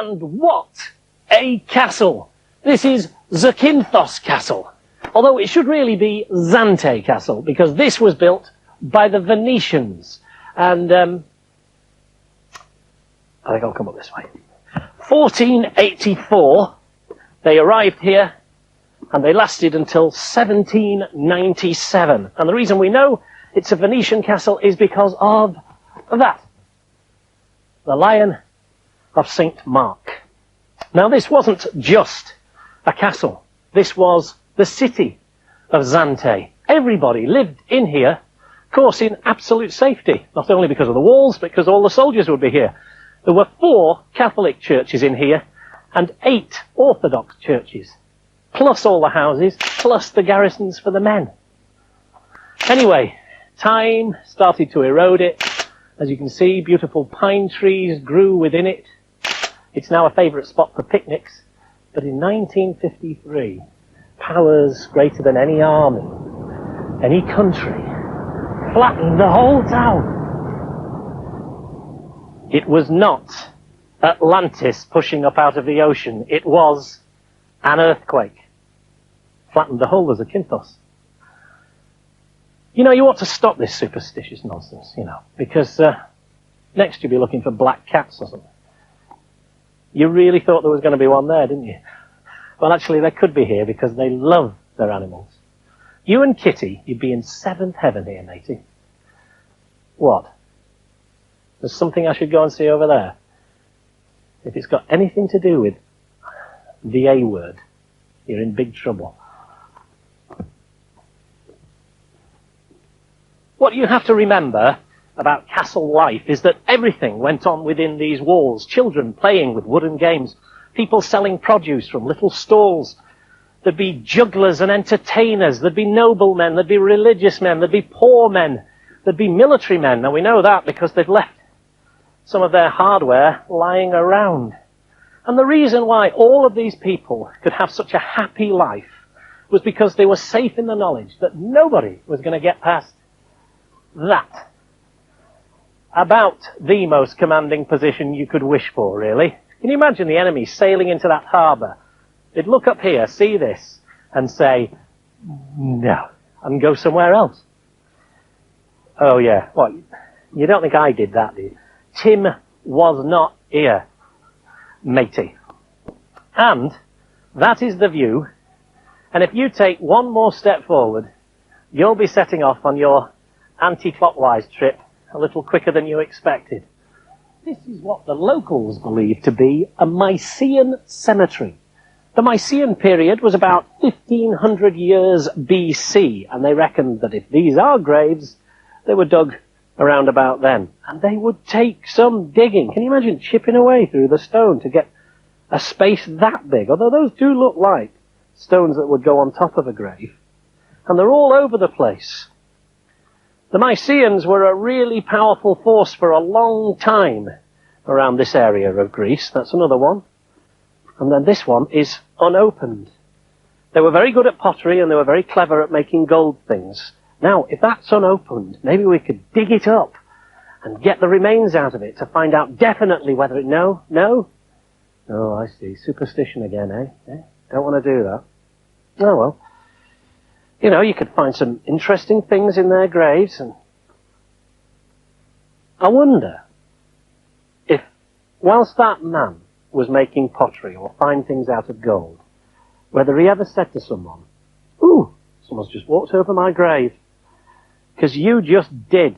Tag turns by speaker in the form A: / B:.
A: And what a castle! This is Zakynthos Castle. Although it should really be Zante Castle, because this was built by the Venetians. And I think I'll come up this way. 1484, they arrived here, and they lasted until 1797. And the reason we know it's a Venetian castle is because of that. The Lion of St. Mark. Now, this wasn't just a castle. This was the city of Zante. Everybody lived in here, of course, in absolute safety. Not only because of the walls, but because all the soldiers would be here. There were 4 Catholic churches in here, and 8 Orthodox churches, plus all the houses, plus the garrisons for the men. Anyway, time started to erode it. As you can see, beautiful pine trees grew within it. It's now a favourite spot for picnics. But in 1953, powers greater than any army, any country, flattened the whole town. It was not Atlantis pushing up out of the ocean. It was an earthquake. Flattened the whole of Zakynthos. You know, you ought to stop this superstitious nonsense, you know, because next you'll be looking for black cats or something. You really thought there was going to be one there, didn't you? Well, actually, there could be here because they love their animals. You and Kitty, you'd be in 7th heaven here, matey. What? There's something I should go and see over there. If it's got anything to do with the A word, you're in big trouble. What you have to remember about castle life is that everything went on within these walls. Children playing with wooden games, people selling produce from little stalls. There'd be jugglers and entertainers, there'd be noblemen, there'd be religious men, there'd be poor men, there'd be military men. Now we know that because they've left some of their hardware lying around. And the reason why all of these people could have such a happy life was because they were safe in the knowledge that nobody was going to get past that. About the most commanding position you could wish for, really. Can you imagine the enemy sailing into that harbour? They'd look up here, see this, and say, no, and go somewhere else. Oh yeah, what? You don't think I did that, do you? Tim was not here, matey. And that is the view. And if you take one more step forward, you'll be setting off on your anti-clockwise trip a little quicker than you expected. This is what the locals believe to be a Mycenaean cemetery. The Mycenaean period was about 1500 years BC, and they reckoned that if these are graves, they were dug around about then. And they would take some digging. Can you imagine chipping away through the stone to get a space that big? Although those do look like stones that would go on top of a grave. And they're all over the place. The Mycenaeans were a really powerful force for a long time around this area of Greece. That's another one. And then this one is unopened. They were very good at pottery and they were very clever at making gold things. Now, if that's unopened, maybe we could dig it up and get the remains out of it to find out definitely whether it... No? Oh, I see. Superstition again, eh? Don't want to do that. Oh, well. You know, you could find some interesting things in their graves, and I wonder if, whilst that man was making pottery or fine things out of gold, whether he ever said to someone, ooh, someone's just walked over my grave, because you just did